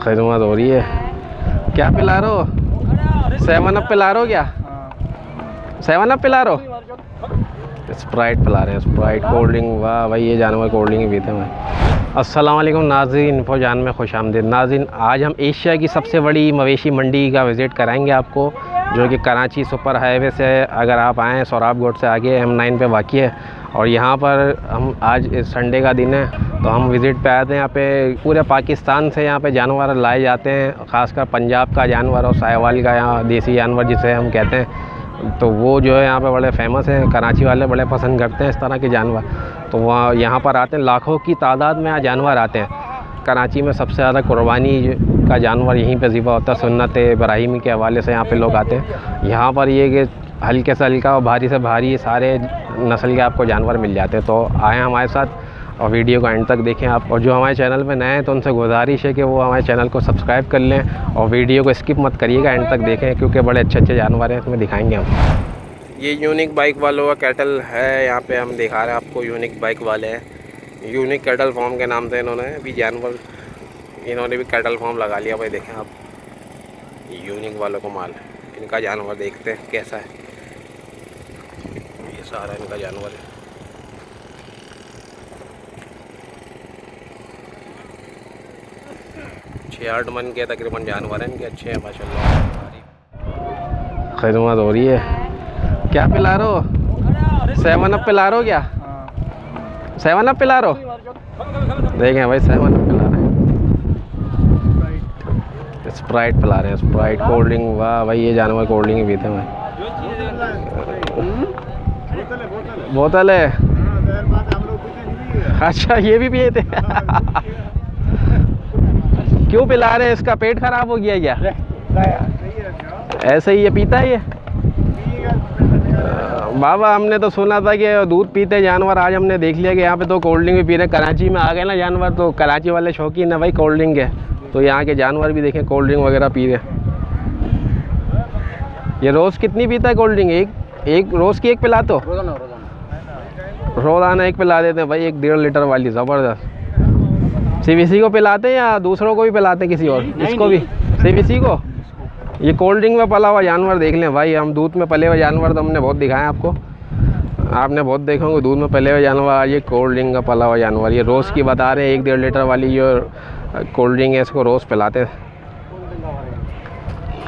खिदमत हो रही है। क्या पिला रहे हो? 7 अप पिला रहे हो क्या? 7 अप पिला रहे हो? स्प्राइट पिला रहे हैं, स्प्राइट कोल्ड ड्रिंक। वाह भाई, ये जानवर कोल्ड ड्रिंक पीते हैं। अस्सलाम वालेकुम नाज़रीन, इन्फोजान में खुश आमदीद। नाज़रीन, आज हम एशिया की सबसे बड़ी मवेशी मंडी का विज़िट कराएंगे आपको, जो कि कराची सुपर हाईवे से अगर आप आएँ सोराब गोट से आगे M9 पे वाक़ई है। और यहाँ पर हम आज इस संडे का दिन है तो हम विज़िट पे आए थे। यहाँ पे पूरे पाकिस्तान से यहाँ पे जानवर लाए जाते हैं, ख़ासकर पंजाब का जानवर और साहिवाल का, यहाँ देसी जानवर जिसे हम कहते हैं, तो वो जो है यहाँ पे बड़े फेमस हैं। कराची वाले बड़े पसंद करते हैं इस तरह के जानवर, तो वहाँ यहाँ पर आते हैं। लाखों की तादाद में यहाँ जानवर आते हैं। कराची में सबसे ज़्यादा कुर्बानी का जानवर यहीं पे ज़िबा होता है। सुन्नत इब्राहिमी के हवाले से यहाँ पे लोग आते हैं। यहाँ पर ये कि हल्के से हल्का और भारी से भारी सारे नस्ल के आपको जानवर मिल जाते हैं। तो आएँ हमारे साथ और वीडियो को एंड तक देखें आप। और जो हमारे चैनल पे नए हैं तो उनसे गुजारिश है कि वो हमारे चैनल को सब्सक्राइब कर लें और वीडियो को स्किप मत करिएगा, एंड तक देखें, क्योंकि बड़े अच्छे अच्छे जानवर हैं, इसमें दिखाएंगे हम। ये यूनिक बाइक वालों का कैटल है, यहाँ पे हम दिखा रहे हैं आपको। यूनिक बाइक वाले हैं, यूनिक कैटल फार्म के नाम से इन्होंने भी जानवर, इन्होंने भी कैटल फार्म लगा लिया भाई। देखें आप, यूनिक वालों को माल, इनका जानवर देखते हैं कैसा है। ये सारा इनका जानवर है। छः 8 मन के तकरीबन जानवर हैं इनके, अच्छे हैं माशाल्लाह। खिदमत हो रही है। क्या पिला रहे हो? 7 अप पिला रहे हो क्या? 7 अप पिला रहे हो? देखें भाई, 7 अप पिला रहे हैं, स्प्राइट पिला रहे हैं, स्प्राइट कोल्ड ड्रिंक। वाह भाई, ये जानवर कोल्ड ड्रिंक पीते हैं भाई। बोतल है? अच्छा, ये भी पिए थे। क्यों पिला रहे हैं? इसका पेट खराब हो गया क्या? ऐसे ही ये पीता है ये? बाबा, हमने तो सुना था कि दूध पीते जानवर, आज हमने देख लिया कि यहाँ पे तो कोल्ड ड्रिंक भी पी रहे। कराची में आ गए ना जानवर, तो कराची वाले शौकीन है भाई कोल्ड ड्रिंक के, तो यहाँ के जानवर भी देखें कोल्ड ड्रिंक वगैरह पी रहे। ये रोज़ कितनी पीता है कोल्ड ड्रिंक? एक रोज़ की एक पिला तो रोज़ाना एक पिला देते हैं भाई, 1-1.5 लीटर वाली ज़बरदस्त। CVC को पिलाते हैं या दूसरों को भी पिलाते हैं, किसी और? इसको भी CVC को। ये कोल्ड ड्रिंक में पला हुआ जानवर देख लें भाई। हम दूध में पले हुए जानवर तो हमने बहुत दिखाए आपको, आपने बहुत देखे होंगे दूध में पले हुए जानवर। ये कोल्ड ड्रिंक का पला हुआ जानवर, ये रोज़ की बता रहे हैं, 1-1.5 लीटर वाली जो कोल्ड ड्रिंक है, इसको रोज़ पिलाते हैं।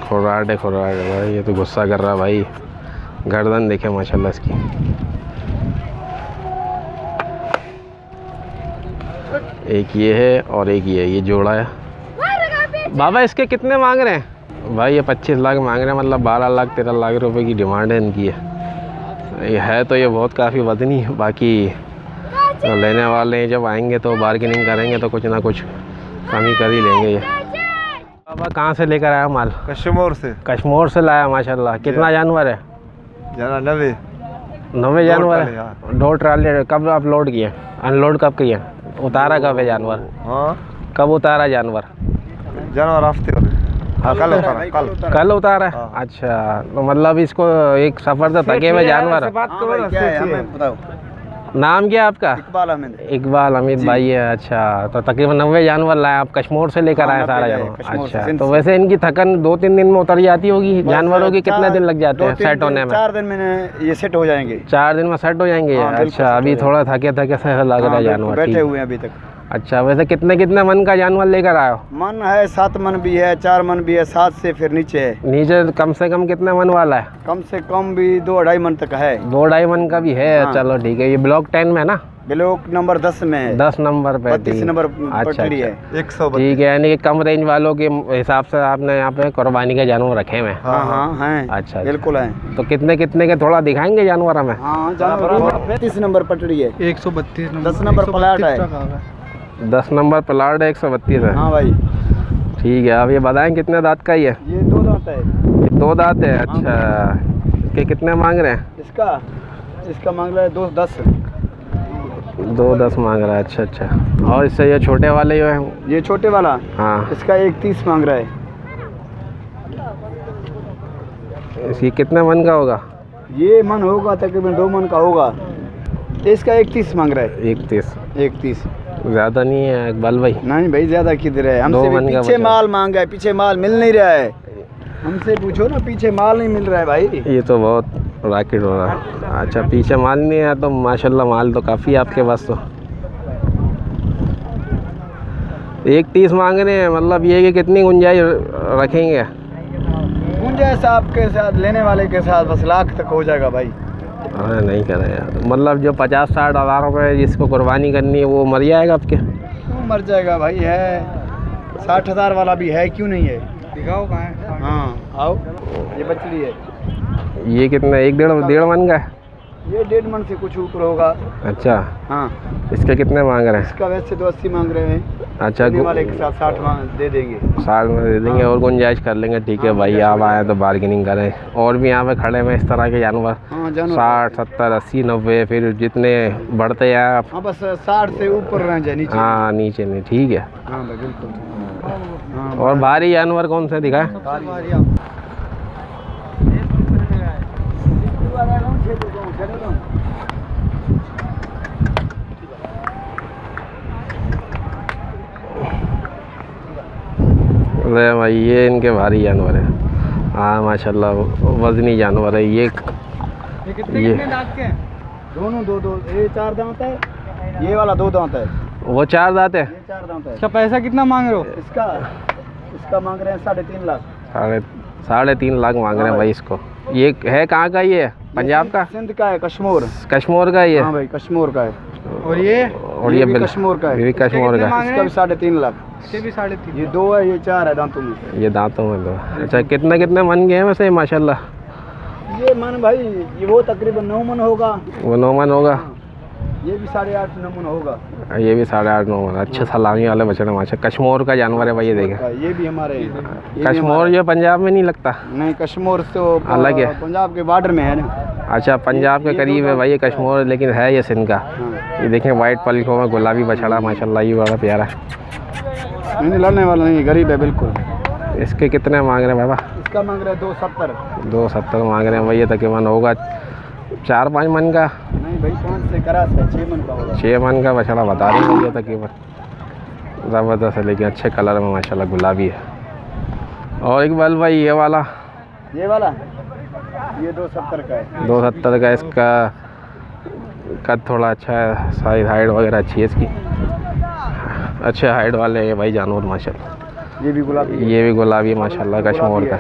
खुराट है भाई, ये तो गुस्सा कर रहा है भाई। गर्दन देखे माशाल्लाह इसकी। एक ये है और एक ये जोड़ा है। बाबा, इसके कितने मांग रहे हैं? भाई ये 25 लाख मांग रहे हैं, मतलब 12 लाख 13 लाख रुपए की डिमांड है इनकी है। तो ये बहुत काफ़ी वजनी है। बाकी तो लेने वाले जब आएंगे तो बार्गेनिंग करेंगे तो कुछ ना कुछ कमी कर ही लेंगे ये। बाबा, कहाँ से लेकर आया माल? कश्मीर से। कश्मीर से लाया माशाल्लाह। कितना जानवर है? 90 जानवर है। 2 ट्राली। कब आप लोड किए? अनलोड कब किए? उतारा कब है जानवर? हाँ, कब उतारा जानवर? हफ्ते कल उतारा है। हाँ। अच्छा, तो मतलब इसको एक सफर से थके हुए जानवर। नाम क्या है आपका? इकबाल हमीद भाई है। अच्छा, तो तकरीबन 90 जानवर लाए आप, कश्मीर से लेकर आए सारा जानवर। अच्छा, तो वैसे इनकी थकन 2-3 दिन में उतर जाती होगी जानवरों की? कितने दिन लग जाते हैं सेट होने में? 4 दिन में ये सेट हो जाएंगे। 4 दिन में सेट हो जाएंगे? अच्छा, अभी थोड़ा थके से लग रहा है जानवर। बैठे हुए हैं अभी तक। अच्छा, वैसे कितने मन का जानवर लेकर आए हो? मन है 7 मन भी है, 4 मन भी है, 7 से फिर नीचे है। नीचे कम से कम कितने मन वाला है? कम से कम भी 2-2.5 मन तक है। 2-2.5 मन का भी है। हाँ। चलो ठीक है। ये ब्लॉक 10 में ना? ब्लॉक नंबर 10 में है। 10 नंबर पे 32 नंबर पटड़ी है। 132। ठीक है, यानी कि कम रेंज वालों के हिसाब से आपने यहाँ पे कुर्बानी के जानवर रखे हुए हैं? हाँ हैं। अच्छा, बिल्कुल है। तो कितने के थोड़ा दिखाएंगे जानवर हमें? हाँ, जानवर 32 नंबर पटड़ी है। 132 10 नंबर प्लाट है। 10 नंबर प्लाट है, 132 है। हाँ भाई, ठीक है। अब ये बताएं कितने दांत का ही है? ये 2 दांत है। ये 2 दांत है। अच्छा, के कितने मांग रहे हैं? इसका मांग रहा है 2-10। 2-10 मांग रहा है। अच्छा। और इससे ये छोटे वाले जो है? ये छोटे वाला, हाँ, इसका 1-30 मांग रहा है। इसकी कितने मन का होगा? ये मन होगा तकरीबन 2 मन का होगा। इसका 31 मांग रहा है। 31। ज़्यादा नहीं है इकबाल भाई? नहीं भाई ज़्यादा किधर है, हमसे दो भी मन का पीछे बचा। माल मांगा है, पीछे माल मिल नहीं रहा है। हमसे पूछो ना, पीछे माल नहीं मिल रहा है भाई। ये तो बहुत रॉकेट हो रहा है। अच्छा पीछे माल नहीं है तो माशाल्लाह माल तो काफ़ी है आपके पास। तो 1.30 मांग रहे हैं, मतलब ये कि कितनी गुंजाइश रखेंगे? गुंजाइश आपके साथ, लेने वाले के साथ बस लाख तक हो जाएगा भाई। हाँ नहीं कर रहे यार, मतलब जो 50-60 हज़ार रुपये जिसको कुर्बानी करनी है वो मर जाएगा आपके? क्यों मर जाएगा भाई, है 60,000 वाला भी है, क्यों नहीं है? दिखाओ कहाँ है। हाँ आओ, ये बचली है। ये कितना, 1-1.5 मन का है? ये 1.5 मन से कुछ ऊपर होगा। अच्छा, हाँ इसके कितने मांग रहे हैं? इसका वैसे तो 80 मांग रहे हैं, अच्छा लेने वाले के साथ 60 दे देंगे। 60 में दे देंगे और गुंजाइश कर लेंगे। ठीक है भाई, आप आए तो बार्गेनिंग करें। और भी यहाँ पे खड़े हुए इस तरह के जानवर, हाँ जानवर 60, 70, 80, 90, फिर जितने बढ़ते हैं आप। हाँ बस 60 से ऊपर रह जाए, नीचे। हाँ नीचे नहीं, ठीक है। हाँ भाई बिल्कुल। हाँ और भारी जानवर कौन से दिखाए? अरे भाई ये इनके भारी जानवर है। हाँ माशाल्लाह वजनी जानवर है ये कितने दांत के हैं? दोनों दो, ये 4 दांत है, ये वाला 2 दांत है। वो 4 दांत है। ये 4 दांत है। इसका पैसा कितना मांग रहे हो? इसका मांग रहे हैं 3.5 लाख। 3.5 लाख मांग रहे हैं भाई इसको। ये है कहाँ का? ये पंजाब का? सिंध का है, कश्मीर। कश्मीर का ये? हाँ भाई कश्मीर का है। और ये ये भी कश्मीर का है। ये भी कश्मीर का। इसका भी 3.5 लाख। इसके भी 3.5। ये 2 है, ये 4 है दांतों में। ये दांतों में दो। अच्छा कितने मन गए हैं वैसे माशाल्लाह? ये मन भाई, ये वो तकरीबन 9 मन होगा। वो 9 मन होगा। ये भी 8.5-9 मन होगा। ये भी 8.5-9 मन। अच्छे सलामी वाले बछड़े माशा। कश्मीर का जानवर है भाई, ये देखें। ये भी हमारे हैं। कश्मीर जो पंजाब में नहीं लगता? नहीं, कश्मीर तो अलग है, पंजाब के बॉर्डर में है ना। अच्छा पंजाब के करीब है भाई ये कश्मीर, लेकिन है ये सिंध का। हाँ। ये देखें वाइट पलकों में गुलाबी बछड़ा माशाल्लाह, ये बड़ा प्यारा है। नहीं लड़ने वाला नहीं, गरीब है बिल्कुल। इसके कितने मांग रहे हैं बाबा? इसका मांग रहे हैं 270। 270 मांग रहे हैं भाई। ये तकरीबन होगा 4-5 मन का। नहीं भाई 5 से करा है, 6 मन का होगा। 6 मन का बछड़ा बता रही है ये तकरीबन। ज़बरदस्त है, लेकिन अच्छे कलर में माशाल्लाह गुलाबी है। और इकबाल भाई ये वाला? ये वाला ये 270 का है। 270 का। इसका कद थोड़ा अच्छा है, साइज हाइट वगैरह अच्छी है इसकी। अच्छे हाइट वाले हैं भाई जानवर माशाल्लाह। ये भी गुलाबी। ये भी गुलाबी माशाल्लाह कश्मीर का।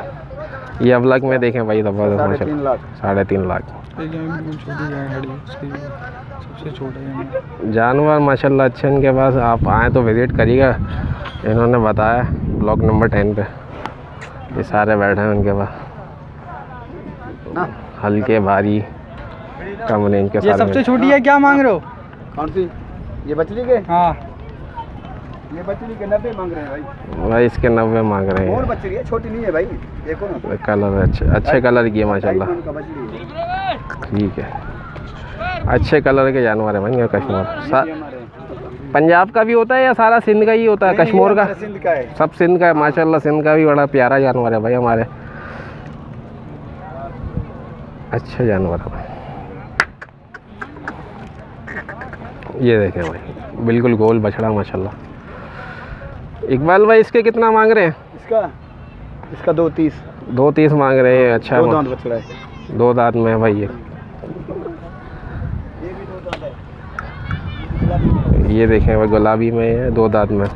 ये अबलग में देखें भाई ज़बरदस्त 3.5 माशाल्लाह। लाख। 3.5 लाख सबसे छोटा जानवर माशाल्लाह अच्छे इनके पास। आप आएँ तो विज़िट करिएगा। इन्होंने बताया ब्लॉक नंबर 10 पे ये सारे बैठे हैं उनके पास। हल्के भारी कम रेंज के ये सारे सबसे छोटी है, क्या मांग रहे हो? कौन सी? ये बचली के? हाँ ये बचली के 90 मांग रहे हैं भाई। भाई इसके 90 मांग रहे और हैं। बचली है, छोटी नहीं है भाई, देखो ना। कलर अच्छे कलर की है माशाल्लाह। 2.5 मन का बचली है। ठीक है, अच्छे कलर के जानवर है भाई कश्मीर। ये हमारे पंजाब का भी होता है या सारा सिंध का ही होता है? नहीं, कश्मीर ये का? हमारे सिंध का है। सब सिंध का है माशाल्लाह। सिंध का भी बड़ा प्यारा जानवर है भाई हमारे। अच्छे जानवर है। ये देखें भाई बिल्कुल गोल बछड़ा माशाल्लाह। इकबाल भाई इसके कितना मांग रहे हैं? इसका 2.30। 2.30 मांग रहे हैं। अच्छा 2 दांत बछड़ा है। 2 दांत में है भाई ये। ये भी 2 दांत है। ये देखें भाई गुलाबी में है, 2 दांत में।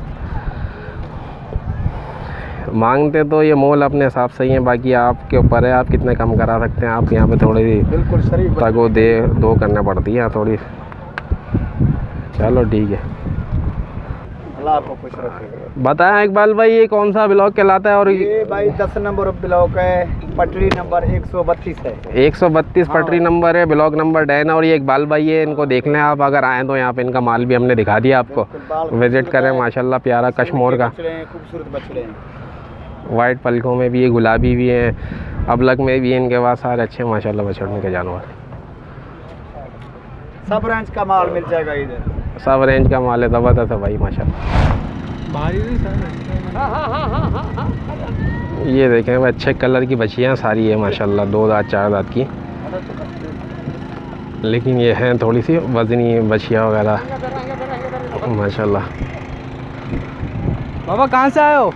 मांगते तो ये मोल अपने हिसाब से ही है, बाकी आपके ऊपर है आप कितने कम करा सकते हैं। आप यहाँ पे थोड़ी बिल्कुल शरीफ तगो दो करना पड़ती है थोड़ी। चलो ठीक है, अल्लाह आपको खुश रखे। बताएं इकबाल भाई ये कौन सा ब्लॉक कहलाता है? और ये भाई 10 नंबर ब्लॉक है, पटरी नंबर 132 है। 132 पटरी नंबर है, ब्लॉक नंबर 10 है। और ये इकबाल भाई है, इनको देख लें आप अगर आएँ तो। यहाँ पे इनका माल भी हमने दिखा दिया आपको, विजिट करें। माशाल्लाह प्यारा कश्मीर का खूबसूरत बछड़े हैं। वाइट पलकों में भी है, गुलाबी भी हैं, अबलग में भी इनके पास सारे अच्छे माशाल्लाह बछड़ने के जानवर। सब रेंज का माल मिल जाएगा इधर। सब रेंज का माल है, ज़बरदस्त है भाई माशाल्लाह। ये देखें भाई अच्छे कलर की बछियाँ सारी है माशाल्लाह, 2 दांत 4 दांत की। लेकिन ये हैं थोड़ी सी वजनी बछिया वगैरह, माशाल्लाह। बाबा कहाँ से आए हो?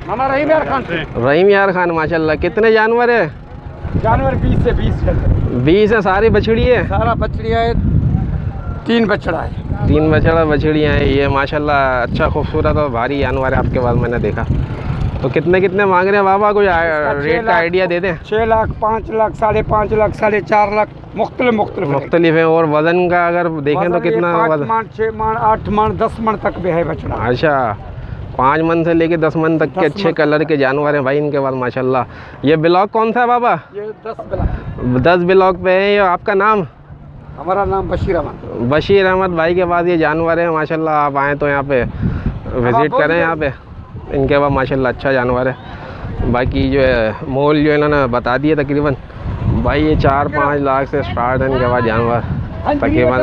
मामा रहीम यार खान से। रहीम यार खान माशाल्लाह। कितने जानवर है? जानवर 20 से 20 है। 20 है। सारी बछड़ी है? सारा बछड़िया है, 3 बछड़ा है। 3 बछड़ा बछड़ियाँ हैं ये माशाल्लाह। अच्छा खूबसूरत और भारी जानवर है आपके पास, मैंने देखा। तो कितने कितने मांग रहे हैं बाबा? कोई रेट का आइडिया दे दें। 6 लाख, 5 लाख, 5.5 लाख, 4.5 लाख, मुख्तलिफ है। और वजन का अगर देखें तो कितना 5 वजन? मन, 6 मन, 8 मन, 10 मन तक भी है बछड़ा। अच्छा, 5 मन से लेके 10 मन तक के अच्छे कलर के जानवर हैं भाई इनके पास माशाल्लाह। ये ब्लॉक कौन सा है बाबा? ये 10 ब्लॉक। 10 ब्लॉक पे है। ये आपका नाम? हमारा नाम बशीर अहमद। बशीर अहमद भाई के पास ये जानवर है माशाल्लाह। आप आएँ तो यहाँ पे विज़िट करें यहाँ पे। इनके पास माशाल्लाह अच्छा जानवर है। बाकी जो है मोल जो है इन्होंने बता दिए तकरीबन भाई, ये 4-5 लाख से स्टार्ट है इनके पास जानवर। तकरीबन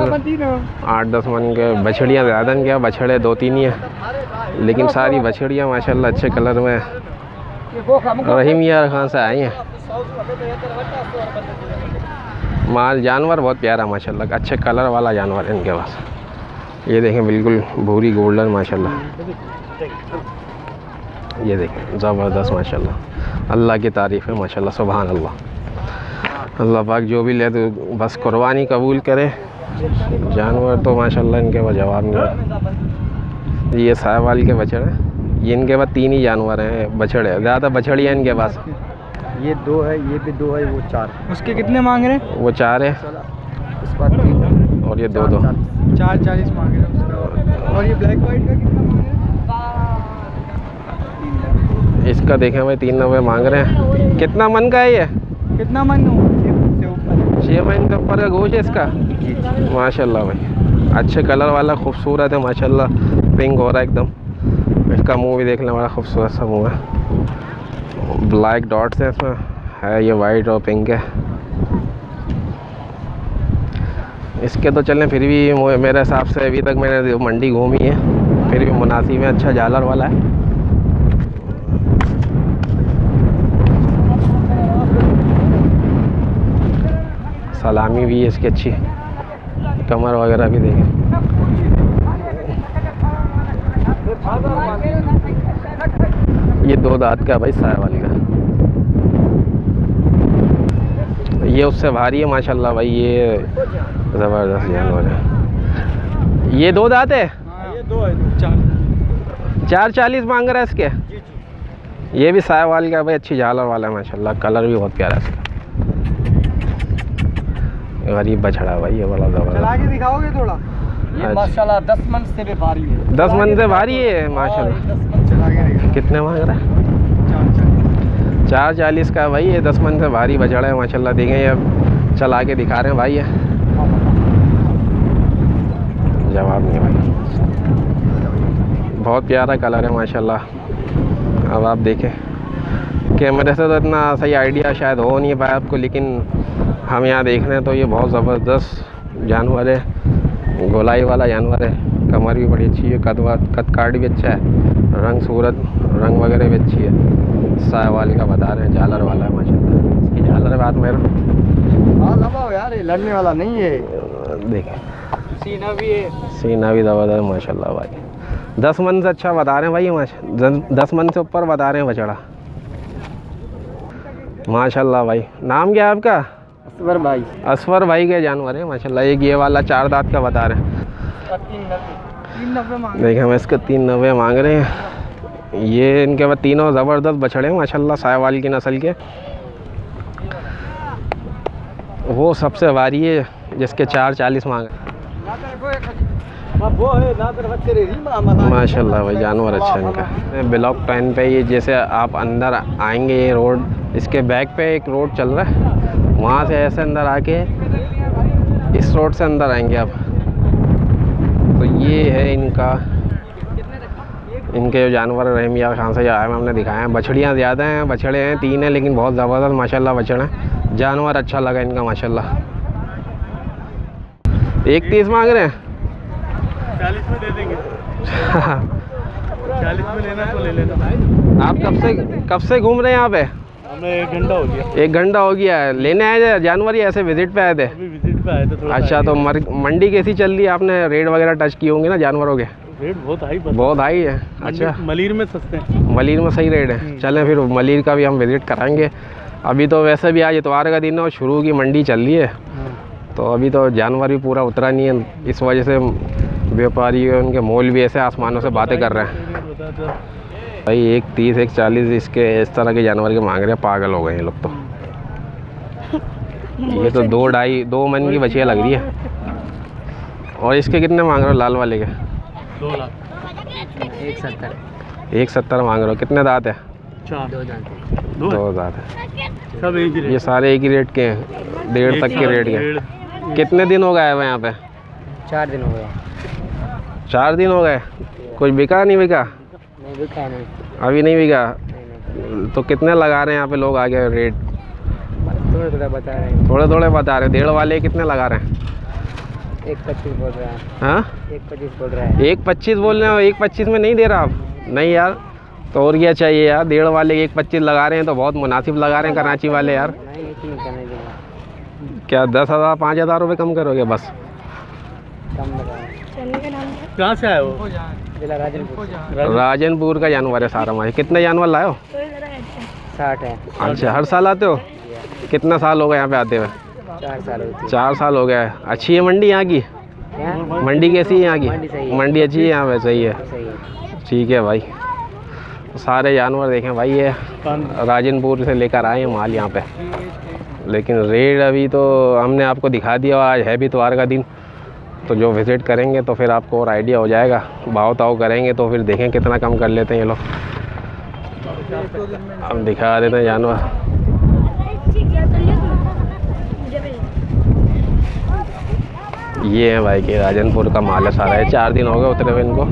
8-10 मन के। बछड़ियाँ ज़्यादा इनके पास, बछड़े 2-3 ही हैं, लेकिन सारी बछड़ियाँ माशाल्लाह अच्छे कलर में। रहीम यार खान से आई हैं। माल जानवर बहुत प्यारा माशाल्लाह, अच्छे कलर वाला जानवर है इनके पास। ये देखें बिल्कुल भूरी गोल्डन माशाल्लाह। ये देखें ज़बरदस्त माशाल्लाह। अल्लाह की तारीफ़ है माशाल्लाह, सुभान अल्लाह। अल्लाह पाक जो भी ले तो बस कुर्बानी कबूल करे। जानवर तो माशाल्लाह इनके पास जवाब नहीं है। ये साहिवाल के बछड़े हैं। ये इनके पास 3 ही जानवर हैं, बछड़े ज़्यादा बछड़ियाँ इनके पास। ये 2 है, ये भी 2 है, वो 4। उसके कितने मांग रहे हैं? वो 4 है इस पर 3 और ये 2-2। 440 मांग रहे हैं उसका। और ये ब्लैक वाइट का कितना मांग रहे हैं? इसका देखें भाई 390 मांग रहे हैं। कितना मन का है ये? कितना मन हो? 6 महीने के ऊपर का गोश्त है इसका माशाल्लाह भाई। अच्छे कलर वाला खूबसूरत है माशाल्लाह। पिंक हो रहा है एकदम। इसका मुंह भी देखने वाला खूबसूरत सा मुंह है। ब्लैक डॉट्स है इसमें, है ये वाइट और पिंक है। इसके तो चलें फिर भी मेरे हिसाब से अभी तक मैंने मंडी घूमी है, फिर भी मुनासिब है। अच्छा झालर वाला है। सलामी भी है इसकी अच्छी, कमर वगैरह भी देखें। ये 2 दांत का भाई साहिवाल का। ये उससे भारी है माशाल्लाह भाई। ये ज़बरदस्त जानवर है। ये 2 दांत है। ये 2 है। 440 मांग रहा है इसके। ये भी साहिवाल का भाई, अच्छी झालर वाला है माशाल्लाह। कलर भी बहुत प्यारा है इसका। गरीब बछड़ा भाई ये वाला चला ज़बरदस्त। के दिखाओगे थोड़ा? ये माशाल्लाह 10 मन से भी भारी है। 10 मन से भारी है माशाल्लाह। चला के दिखा। कितने मांग रहा है? 440 का भाई। ये 10 मन से भारी बछड़ा है माशाल्लाह। देखें ये अब चला के दिखा रहे हैं भाई। ये जवाब नहीं भाई। बहुत प्यारा कलर है माशाल्लाह। अब आप देखें कैमरे से तो इतना सही आइडिया शायद हो नहीं पाया आपको, लेकिन हम यहाँ देख रहे हैं तो ये बहुत ज़बरदस्त जानवर है। गोलाई वाला जानवर है। कमर भी बड़ी अच्छी है, कद काट भी अच्छा है, रंग सूरत रंग वगैरह भी अच्छी है। साहिवाल का बता रहे हैं, झालर वाला है माशाल्लाह। इसकी झालर बात मेरा। हाँ दबाओ यार, ये लड़ने वाला नहीं है। देखें सीना भी है। सीना भी ज़बरदस्त माशाल्लाह भाई। 10 मन से अच्छा बता रहे हैं भाई ये माशा। 10 मन से ऊपर बता रहे हैं बछड़ा माशाल्लाह भाई। नाम क्या है आपका? असवर भाई। असवर भाई के जानवर है माशाल्लाह। एक ये वाला 4 दांत का बता रहे हैं। 390 मांग। देखें हम इसके 390 मांग रहे हैं। ये इनके बाद तीनों ज़बरदस्त बछड़े हैं माशाल्लाह, साहिवाल की नस्ल के। वो सबसे भारी है जिसके 440 मांग माशाल्लाह भाई। जानवर अच्छा है इनका। ब्लॉक 10 पे ये जैसे आप अंदर आएंगे, ये रोड इसके बैक पे एक रोड चल रहा है, वहाँ से ऐसे अंदर आके इस रोड से अंदर आएंगे आप। तो ये है इनका, इनके जो जानवर रहीम यार खान से आए हमने दिखाए हैं। बछड़ियाँ ज़्यादा हैं, बछड़े हैं 3 हैं, लेकिन बहुत ज़बरदस्त माशाल्लाह बछड़े हैं। जानवर अच्छा लगा इनका माशाल्लाह। 130 मांग रहे हैं। 40 में दे देंगे। 40 में लेना तो ले लेना। आप कब से घूम रहे हैं यहाँ पे? हमें 1 घंटा हो गया। 1 घंटा हो गया है। लेने आए थे जानवर या ऐसे विजिट पे आए थे? अभी विजिट पे आए थे थोड़ा। अच्छा, तो मंडी कैसी चल रही है? आपने रेट वगैरह टच किए होंगे ना जानवरों के? रेट बहुत हाई बहुत हाई है। अच्छा, मलीर में सस्ते हैं। मलीर में सही रेट है। चलें फिर मलीर का भी हम विज़िट कराएंगे। अभी तो वैसे भी आज इतवार का दिन है और शुरू की मंडी चल रही है, तो अभी तो जानवर भी पूरा उतरा नहीं है। इस वजह से व्यापारी उनके मोल भी ऐसे आसमानों से बातें कर रहे हैं। भाई 1.30 1.40 इसके इस तरह के जानवर के मांग रहे हैं। पागल हो गए हैं लोग तो। ये तो 2 मन की बचिया लग रही है। और इसके कितने मांग रहे हो लाल वाले के? 2 लाख 1.70 मांग रहे हो। कितने दांत है? 2 दांत है। सब एक ही रेट। ये सारे एक ही रेट के हैं, 1.5 तक के रेट के। कितने दिन हो गए हुए यहाँ पे? 4 दिन हो गए। 4 दिन हो गए। कुछ बिका नहीं बिका? नहीं बिका है, नहीं अभी नहीं बिका। नहीं तो कितने लगा रहे हैं यहाँ पे लोग आगे रेट? थोड़ा थोड़ा बता रहे हैं। थोड़े थोड़े बता रहे हैं। 1.5 वाले कितने लगा रहे हैं? 1.25 बोल रहा है। हाँ 1.25 बोल रहा है। 1.25 बोल रहे हो? 1.25 में नहीं दे रहा आप? नहीं यार, तो और क्या चाहिए यार। 1.5 वाले 1.25 लगा रहे हैं तो बहुत मुनासिब लगा रहे हैं कराची वाले यार। नहीं इतनी करने देंगे। क्या 10,000 5,000 रुपये कम करोगे बस? कम लगा। कहाँ से आए हो? जिला राजनपुर। राजनपुर का जानवर है सारा हमारे। कितने जानवर लाए हो? 60 है। अच्छा, हर साल आते हो? कितना साल हो गए यहाँ पे आते हुए? 4 साल होती 4 साल हो गया है। अच्छी है मंडी यहाँ की? है। मंडी कैसी है यहाँ की? मंडी सही है। मंडी अच्छी है यहाँ पे? सही है, सही है। ठीक है भाई। सारे जानवर देखें भाई, ये राजनपुर से लेकर आए हैं माल यहाँ पे। लेकिन रेट अभी तो हमने आपको दिखा दिया। आज है भी इतवार का दिन, तो जो विज़िट करेंगे तो फिर आपको और आइडिया हो जाएगा। भाव ताव करेंगे तो फिर देखें कितना कम कर लेते हैं ये लोग। हम दिखा देते हैं जानवर। ये है भाई कि राजनपुर का माल है सारा। है 4 दिन हो गए उतरे हुए इनको।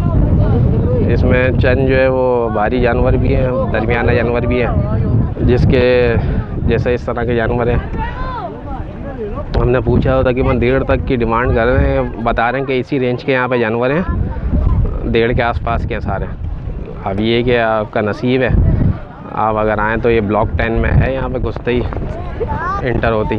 इसमें चंद जो है वो भारी जानवर भी हैं, दरमियाना जानवर भी हैं, जिसके जैसे इस तरह के जानवर हैं। हमने पूछा हो तकरीबन 1.5 तक की डिमांड कर रहे हैं। बता रहे हैं कि इसी रेंज के यहाँ पे जानवर हैं, 1.5 के आसपास के सारे। अब ये कि आपका नसीब है, आप अगर आएँ तो ये ब्लॉक 10 में है। यहाँ पे घुसते ही इंटर होती